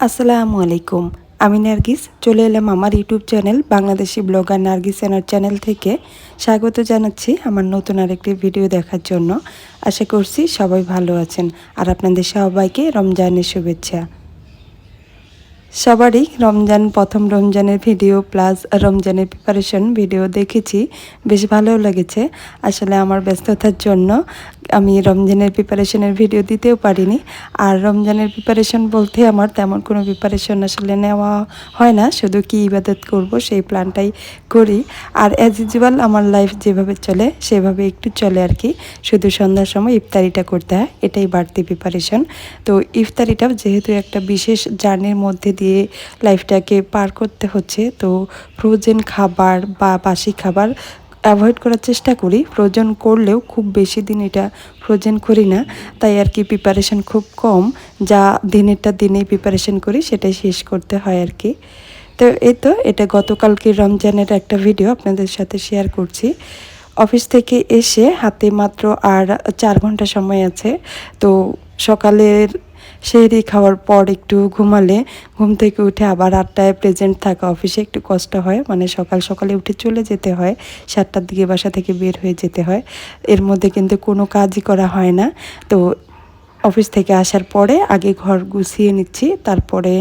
আসসালামুআলাইকুম। আমি নার্গিস চলে এলাম আমার ইউটিউব চ্যানেল বাংলাদেশি ব্লগার নার্গিস&R চ্যানেল থেকে। স্বাগত জানাচ্ছি আমার নতুন আরেকটি ভিডিও দেখার জন্য। আশা করছি সবাই ভালো আছেন আর আপনাদের সবাইকে রমজানের শুভেচ্ছা। সবারই প্রথম রমজানের ভিডিও প্লাস রমজানের প্রিপারেশন ভিডিও দেখেছি, বেশ ভালোও লেগেছে। আসলে আমার ব্যস্ততার জন্য আমি রমজানের প্রিপারেশনের ভিডিও দিতেও পারিনি। আর রমজানের প্রিপারেশন বলতে আমার তেমন কোনো প্রিপারেশন আসলে নেওয়া হয় না, শুধু কি ইবাদত করব সেই প্ল্যানটাই করি। আর অ্যাজ ইউজুয়াল আমার লাইফ যেভাবে চলে সেভাবে একটু চলে আর কি। শুধু সন্ধ্যার সময় ইফতারিটা করতে হয়, এটাই বাড়তি প্রিপারেশন। তো ইফতারিটাও যেহেতু একটা বিশেষ জার্নির মধ্যে দিয়ে লাইফটাকে পার করতে হচ্ছে, তো ফ্রোজেন খাবার বা বাসি খাবার অ্যাভয়েড করার চেষ্টা করি। ফ্রোজেন করলেও খুব বেশি দিন এটা ফ্রোজেন করি না, তাই আর কি প্রিপারেশন খুব কম। যা দিনেরটা দিনেই প্রিপারেশন করি সেটাই শেষ করতে হয় আর কি। তো এটা গতকালকে রমজানের একটা ভিডিও আপনাদের সাথে শেয়ার করছি। অফিস থেকে এসে হাতে মাত্র আর 4 ঘন্টা সময় আছে। তো সকালের সেহরি খাওয়ার পর একটু ঘুমালে ঘুম থেকে উঠে আবার 8টায় প্রেজেন্ট থাকা অফিসে একটু কষ্ট হয়, মানে সকাল সকালে উঠে চলে যেতে হয়, 7টার দিকে বাসা থেকে বের হয়ে যেতে হয়। এর মধ্যে কিন্তু কোনো কাজই করা হয় না। তো অফিস থেকে আসার পরে আগে ঘর গুছিয়ে নিচ্ছি, তারপরে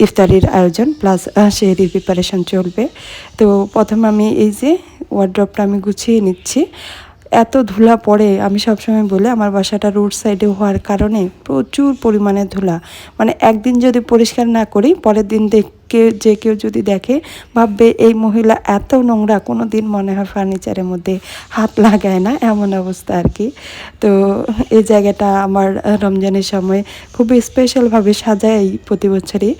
ইফতারির আয়োজন প্লাস সেহরির প্রিপারেশন চলবে। তো প্রথমে আমি এই যে ওয়ার্ড্রপটা আমি গুছিয়ে নিচ্ছি। এত ধুলা পড়ে, আমি সবসময় বলি আমার বাসাটা রোড সাইডে হওয়ার কারণে প্রচুর পরিমাণে ধুলা। মানে একদিন যদি পরিষ্কার না করি পরের দিন যে কেউ যদি দেখে ভাববে এই মহিলা এত নোংরা, কোনো দিন মনে হয় ফার্নিচারের মধ্যে হাত লাগায় না, এমন অবস্থা আর কি। তো এই জায়গাটা আমার রমজানের সময় খুবই স্পেশালভাবে সাজাই প্রতি বছরই।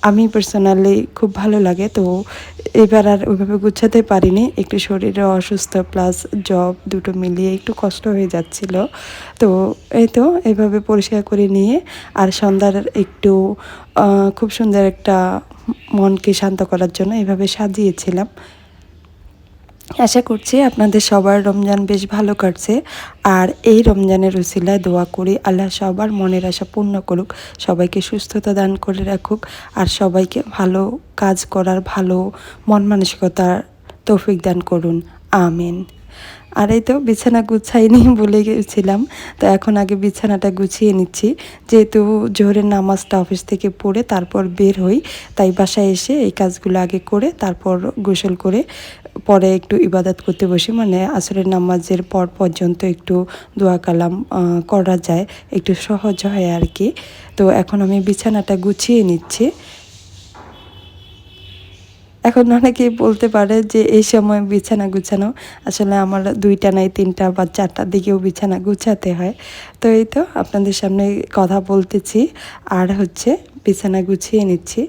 আমি পার্সোনালি খুব ভালো লাগে। তো এবার আর ওইভাবে গুছাতে পারিনি, একটু শরীরে অসুস্থ প্লাস জব দুটো মিলিয়ে একটু কষ্ট হয়ে যাচ্ছিল। তো এইভাবে পরিষ্কার করে নিয়ে আর সন্ধ্যার একটু খুব সুন্দর একটা মনকে শান্ত করার জন্য এভাবে সাজিয়েছিলাম। আশা করছি আপনাদের সবার রমজান বেশ ভালো কাটছে। আর এই রমজানের উসিলায় দোয়া করি আল্লাহ সবার মনের আশা পূর্ণ করুক, সবাইকে সুস্থতা দান করে রাখুক, আর সবাইকে ভালো কাজ করার, ভালো মন মানসিকতার তৌফিক দান করুন, আমিন। আর এই তো বিছানা গুছাইনি বলে গেছিলাম, তো এখন আগে বিছানাটা গুছিয়ে নিচ্ছি। যেহেতু জোহরের নামাজটা অফিস থেকে পড়ে তারপর বের হই, তাই বাসায় এসে এই কাজগুলো আগে করে তারপর গোসল করে পরে একটু ইবাদত করতে বসি। মানে আসরের নামাজের পর পর্যন্ত একটু দোয়া কালাম করা যায়, একটু সহজ হয় আর কি। তো এখন আমি বিছানাটা গুছিয়ে নিচ্ছি। এখন অনেকেই বলতে পারে যে এই সময় বিছানা গুছানো, আসলে আমার 2টা নাই 3টা বা 4টার দিকেও বিছানা গুছাতে হয়। তো এই তো আপনাদের সামনে কথা বলতেছি আর বিছানা গুছিয়ে নিচ্ছি।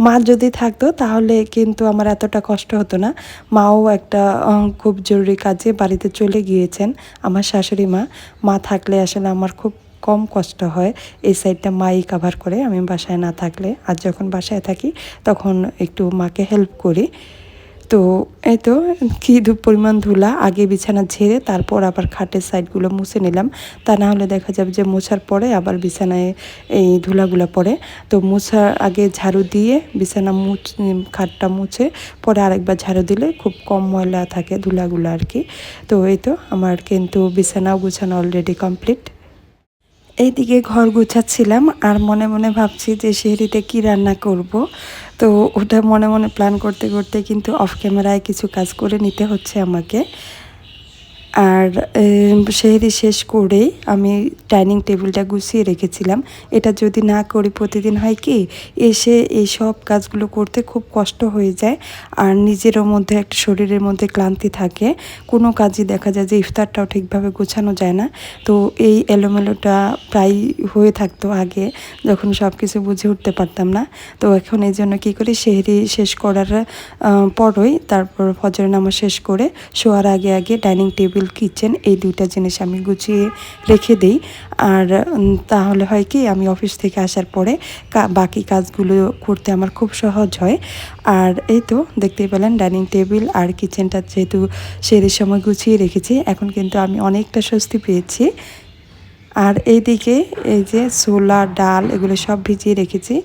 মা যদি থাকতো তাহলে কিন্তু আমার এতটা কষ্ট হতো না। মাও একটা খুব জরুরি কাজে বাড়িতে চলে গিয়েছেন, আমার শাশুড়ি মা। মা থাকলে আসলে আমার খুব কম কষ্ট হয়। এই সাইডটা মাই কাভার করে আমি বাসায় না থাকলে। আর যখন বাসায় থাকি তখন একটু মাকে হেল্প করি। তো কী পরিমাণ ধুলা, আগে বিছানা ঝেড়ে তারপর আবার খাটের সাইডগুলো মুছে নিলাম। তা না হলে দেখা যাবে যে মোছার পরে আবার বিছানায় এই ধুলাগুলো পড়ে। তো মোছার আগে ঝাড়ু দিয়ে বিছানা খাটটা মুছে পরে আরেকবার ঝাড়ু দিলে খুব কম ময়লা থাকে, ধুলাগুলো আর কি। তো আমার কিন্তু বিছানাও গুছানো অলরেডি কমপ্লিট। এইদিকে ঘর গুছাচ্ছিলাম আর মনে মনে ভাবছি যে সেহরিতে কী রান্না করব। তো ওটা মনে মনে প্ল্যান করতে করতে কিন্তু অফ ক্যামেরায় কিছু কাজ করে নিতে হচ্ছে আমাকে। আর সেহরি শেষ করেই আমি ডাইনিং টেবিলটা গুছিয়ে রেখেছিলাম। এটা যদি না করি প্রতিদিন হয় কি, এসে এই সব কাজগুলো করতে খুব কষ্ট হয়ে যায় আর নিজেরও মধ্যে একটা শরীরের মধ্যে ক্লান্তি থাকে। কোনো কাজই দেখা যায় যে ইফতারটাও ঠিকভাবে গোছানো যায় না। তো এই এলোমেলোটা প্রায় হয়ে থাকতো আগে, যখন সব কিছু বুঝে উঠতে পারতাম না। তো এখন এই জন্য কী করি, সেহরি শেষ করার পরই তারপর ফজরের নামাজ শেষ করে শোয়ার আগে আগে ডাইনিং টেবিল, কিচেন এই 2টা জিনিস আমি গুছিয়ে রেখে দেই। আর তাহলে হয় কি, আমি অফিস থেকে আসার পরে বাকি কাজগুলো করতে আমার খুব সহজ হয়। আর দেখতেই পেলেন ডাইনিং টেবিল আর কিচেনটা যেহেতু সেহরির সময় গুছিয়ে রেখেছি, এখন কিন্তু আমি অনেকটা স্বস্তি পেয়েছি। আর এইদিকে এই যে ছোলা ডাল এগুলো সব ভিজিয়ে রেখেছি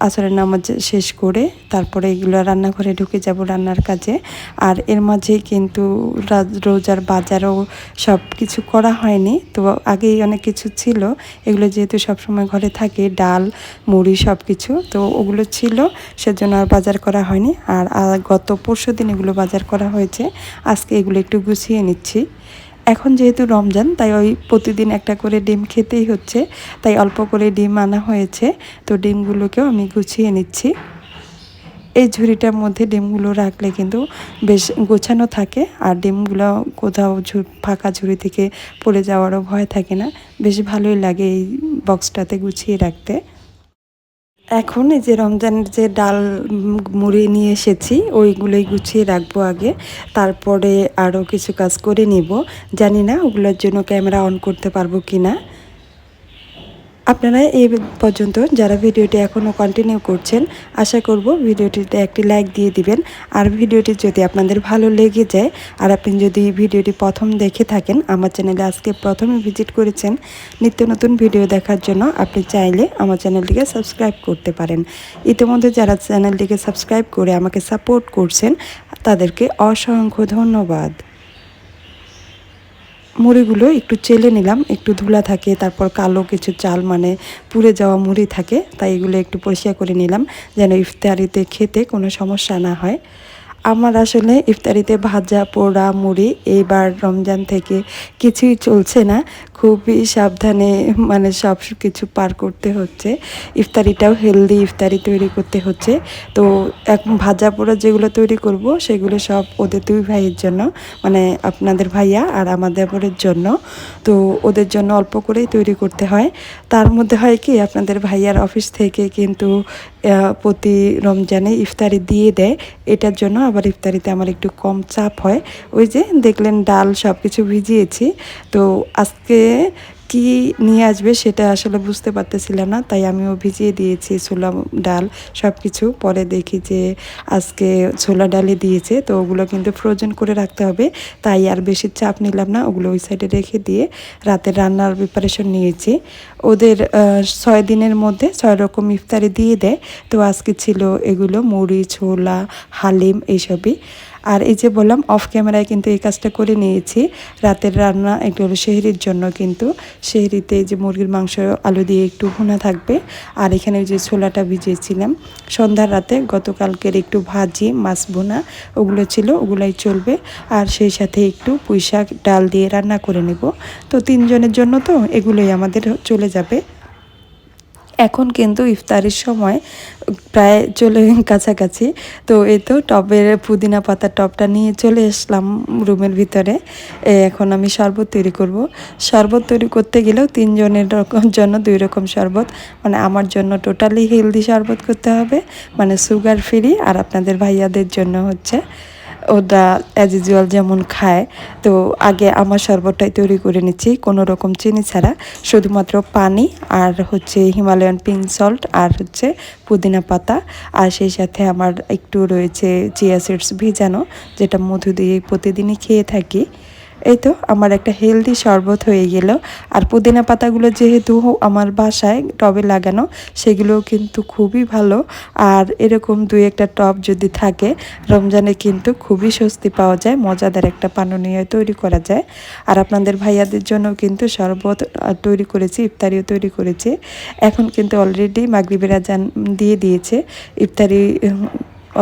আসরের নামাজ শেষ করে, তারপরে এগুলো রান্নাঘরে ঢুকে যাব রান্নার কাজে। আর এর মাঝে কিন্তু রোজার বাজারও সব কিছু করা হয়নি, তো আগেই অনেক কিছু ছিল, এগুলো যেহেতু সবসময় ঘরে থাকে ডাল মুড়ি সব কিছু, তো ওগুলো ছিল, সেজন্য আর বাজার করা হয়নি। আর গত পরশুদিন এগুলো বাজার করা হয়েছে, আজকে এগুলো একটু গুছিয়ে নিচ্ছি। এখন যেহেতু রমজান তাই ওই প্রতিদিন একটা করে ডিম খেতেই হচ্ছে, তাই অল্প করে ডিম আনা হয়েছে, তো ডিমগুলোকেও আমি গুছিয়ে নিচ্ছি। এই ঝুড়িটার মধ্যে ডিমগুলো রাখলে কিন্তু বেশ গোছানো থাকে, আর ডিমগুলো কোথাও ফাঁকা ঝুড়ি থেকে পড়ে যাওয়ারও ভয় থাকে না, বেশ ভালোই লাগে এই বক্সটাতে গুছিয়ে রাখতে। এখন এই যে রমজানের যে ডাল মুড়ি নিয়ে এসেছি ওইগুলোই গুছিয়ে রাখবো আগে, তারপরে আরও কিছু কাজ করে নিব। জানি না ওগুলোর জন্য ক্যামেরা অন করতে পারবো কি না। আপনারা এই পর্যন্ত যারা ভিডিওটি এখনও কন্টিনিউ করছেন, আশা করব ভিডিওটিতে একটি লাইক দিয়ে দিবেন। আর ভিডিওটি যদি আপনাদের ভালো লেগে যায়, আর আপনি যদি ভিডিওটি প্রথম দেখে থাকেন, আমার চ্যানেলে আজকে প্রথমে ভিজিট করেছেন নিত্য নতুন ভিডিও দেখার জন্য, আপনি চাইলে আমার চ্যানেলটিকে সাবস্ক্রাইব করতে পারেন। ইতিমধ্যে যারা চ্যানেলটিকে সাবস্ক্রাইব করে আমাকে সাপোর্ট করছেন তাদেরকে অসংখ্য ধন্যবাদ। মুড়িগুলো একটু চেলে নিলাম, একটু ধুলা থাকে, তারপর কালো কিছু চাল মানে পুড়ে যাওয়া মুড়ি থাকে, তাই এগুলো একটু পরিষ্কার করে নিলাম যেন ইফতারিতে খেতে কোনো সমস্যা না হয়। আমার আসলে ইফতারিতে ভাজা পোড়া মুড়ি এইবার রমজান থেকে কিছুই চলছে না, খুবই সাবধানে মানে সব কিছু পার করতে হচ্ছে। ইফতারিটাও হেলদি ইফতারি তৈরি করতে হচ্ছে। তো এখন ভাজা পোড়া যেগুলো তৈরি করব সেগুলো সব ওদের দুই ভাইয়ের জন্য, মানে আপনাদের ভাইয়া আর আমাদের বোনের জন্য। তো ওদের জন্য অল্প করেই তৈরি করতে হয়। তার মধ্যে হয় কি, আপনাদের ভাইয়ার অফিস থেকে কিন্তু প্রতি রমজানে ইফতারি দিয়ে দেয়, এটার জন্য আবার ইফতারিতে আমার একটু কম চাপ হয়। ওই যে দেখলেন ডাল সব কিছু ভিজিয়েছি, তো আজকে কি নিয়ে আসবে সেটা আসলে বুঝতে পারতেছিলাম না, তাই আমিও ভিজিয়ে দিয়েছি ছোলা ডাল সব কিছু। পরে দেখি যে আজকে ছোলা ডালে দিয়েছে, তো ওগুলো কিন্তু ফ্রোজেন করে রাখতে হবে, তাই আর বেশি চাপ নিলাম না, ওগুলো ওই সাইডে রেখে দিয়ে রাতের রান্নার প্রিপারেশন নিয়েছি। ওদের 6 দিনের মধ্যে 6 রকম ইফতারি দিয়ে দেয়, তো আজকে ছিল এগুলো মুড়ি ছোলা হালিম এইসবই। আর এই যে বললাম অফ ক্যামেরায় কিন্তু এই কাজটা করে নিয়েছি। রাতের রান্না একটু হলো সেহরির জন্য, কিন্তু সেহরিতে যে মুরগির মাংস আলু দিয়ে একটু ভুনা থাকবে, আর এখানে যে ছোলাটা ভিজিয়েছিলাম সন্ধ্যার রাতে গতকালকের একটু ভাজি মাছ ভুনা ওগুলো ছিল, ওগুলাই চলবে। আর সেই সাথে একটু পুঁই শাক ডাল দিয়ে রান্না করে নেব। তো 3 জনের জন্য তো এগুলোই আমাদের চলে যাবে। এখন কিন্তু ইফতারির সময় প্রায় চলে কাছাকাছি, তো এই তো টবের পুদিনা পাতার টবটা নিয়ে চলে আসলাম রুমের ভিতরে। এখন আমি শরবত তৈরি করব। শরবত তৈরি করতে গেলেও 3 জনের জন্য 2 রকম শরবত, মানে আমার জন্য টোটালি হেলদি শরবত করতে হবে, মানে সুগার ফ্রি, আর আপনাদের ভাইয়াদের জন্য হচ্ছে ওরা অ্যাজ ইউজুয়াল যেমন খায়। তো আগে আমার শরবতটাই তৈরি করে নিচ্ছি কোনো রকম চিনি ছাড়া, শুধুমাত্র পানি আর হচ্ছে হিমালয়ান পিঙ্ক সল্ট আর হচ্ছে পুদিনা পাতা, আর সেই সাথে আমার একটু রয়েছে চিয়া সিডস ভিজানো, যেটা মধু দিয়ে প্রতিদিনই খেয়ে থাকি। এই তো আমার একটা হেলদি শরবত হয়ে গেল। আর পুদিনা পাতাগুলো যেহেতু আমার বাসায় টবে লাগানো, সেগুলোও কিন্তু খুবই ভালো। আর এরকম 2-একটা টব যদি থাকে রমজানে কিন্তু খুবই স্বস্তি পাওয়া যায়, মজাদার একটা পানীয় তৈরি করা যায়। আর আপনাদের ভাইয়াদের জন্য কিন্তু শরবত তৈরি করেছি, ইফতারিও তৈরি করেছি। এখন কিন্তু অলরেডি মাগরিবের আজান দিয়ে দিয়েছে, ইফতারি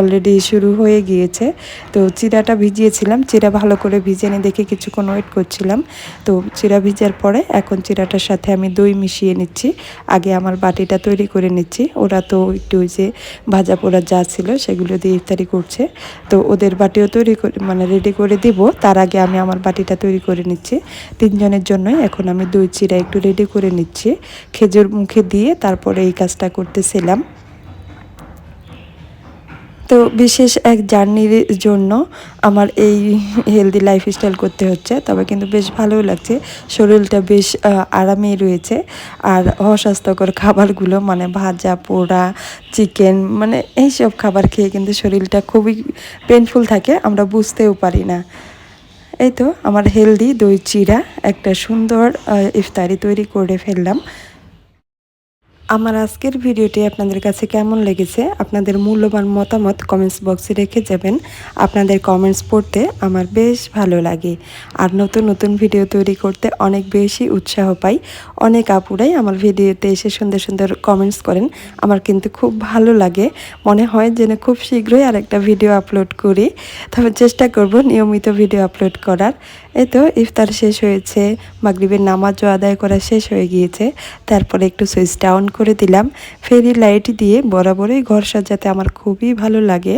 অলরেডি শুরু হয়ে গিয়েছে। তো চিরাটা ভিজিয়েছিলাম, চিরা ভালো করে ভিজে নিয়ে দেখে কিছুক্ষণ ওয়েট করছিলাম। তো চিরা ভিজার পরে এখন চিরাটার সাথে আমি দই মিশিয়ে নিচ্ছি। আগে আমার বাটিটা তৈরি করে নিচ্ছি, ওরা তো একটু ওই যে ভাজা পোড়া যা ছিল সেগুলো দিয়ে ইফতারি করছে, তো ওদের বাটিও তৈরি করে মানে রেডি করে দিব, তার আগে আমি আমার বাটিটা তৈরি করে নিচ্ছি। 3 জনের জন্যই এখন আমি দই চিরা একটু রেডি করে নিচ্ছি, খেজুর মুখে দিয়ে তারপরে এই কাজটা করতেছিলাম। তো বিশেষ এক জার্নির জন্য আমার এই হেলদি লাইফস্টাইল করতে হচ্ছে, তবে কিন্তু বেশ ভালোও লাগছে, শরীরটা বেশ আরামেই রয়েছে। আর অস্বাস্থ্যকর খাবারগুলো মানে ভাজা পোড়া চিকেন মানে এইসব খাবার খেয়ে কিন্তু শরীরটা খুবই পেনফুল থাকে, আমরা বুঝতেও পারি না। এই তো আমার হেলদি দই চিড়া একটা সুন্দর ইফতারি তৈরি করে ফেললাম। আমার আজকের ভিডিওটি আপনাদের কাছে কেমন লেগেছে আপনাদের মূল্যবান মতামত কমেন্টস বক্সে রেখে যাবেন। আপনাদের কমেন্টস পড়তে আমার বেশ ভালো লাগে, আর নতুন নতুন ভিডিও তৈরি করতে অনেক বেশি উৎসাহ পাই। অনেক আপুরাই আমার ভিডিওতে এসে সুন্দর সুন্দর কমেন্টস করেন, আমার কিন্তু খুব ভালো লাগে। মনে হয় যেন খুব শীঘ্রই আরেকটা ভিডিও আপলোড করি, তবে চেষ্টা করব নিয়মিত ভিডিও আপলোড করার। এই তো ইফতার শেষ হয়েছে, মাগরিবের নামাজও আদায় করা শেষ হয়ে গিয়েছে। তারপরে একটু সুইচটা অন করে দিলাম। ফেরি লাইট দিয়ে বরাবরই ঘর সাজাতে আমার খুবই ভালো লাগে।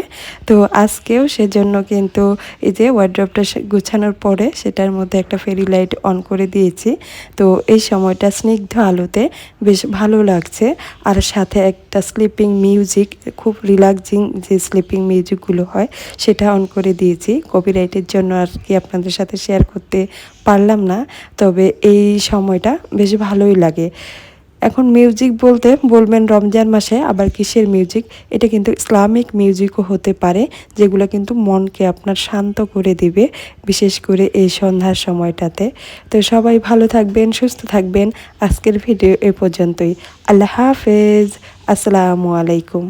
তো আজকেও সেজন্য কিন্তু এই যে ওয়ার্ড্রপটা গুছানোর পরে সেটার মধ্যে একটা ফেরি লাইট অন করে দিয়েছি। তো এই সময়টা স্নিগ্ধ আলোতে বেশ ভালো লাগছে, আর সাথে একটা স্লিপিং মিউজিক, খুব রিল্যাক্সিং যে স্লিপিং মিউজিকগুলো হয় সেটা অন করে দিয়েছি। কপিরাইটের জন্য আর কি আপনাদের সাথে শেয়ার করতে পারলাম না, তবে এই সময়টা বেশ ভালোই লাগে। এখন মিউজিক বলতে বলবেন রমজান মাসে আবার কিসের মিউজিক, এটা কিন্তু ইসলামিক মিউজিকও হতে পারে, যেগুলো কিন্তু মনকে আপনার শান্ত করে দিবে, বিশেষ করে এই সন্ধ্যার সময়টাতে। তো সবাই ভালো থাকবেন, সুস্থ থাকবেন। আজকের ভিডিও এ পর্যন্তই। আল্লাহ হাফেজ। আসসালামু আলাইকুম।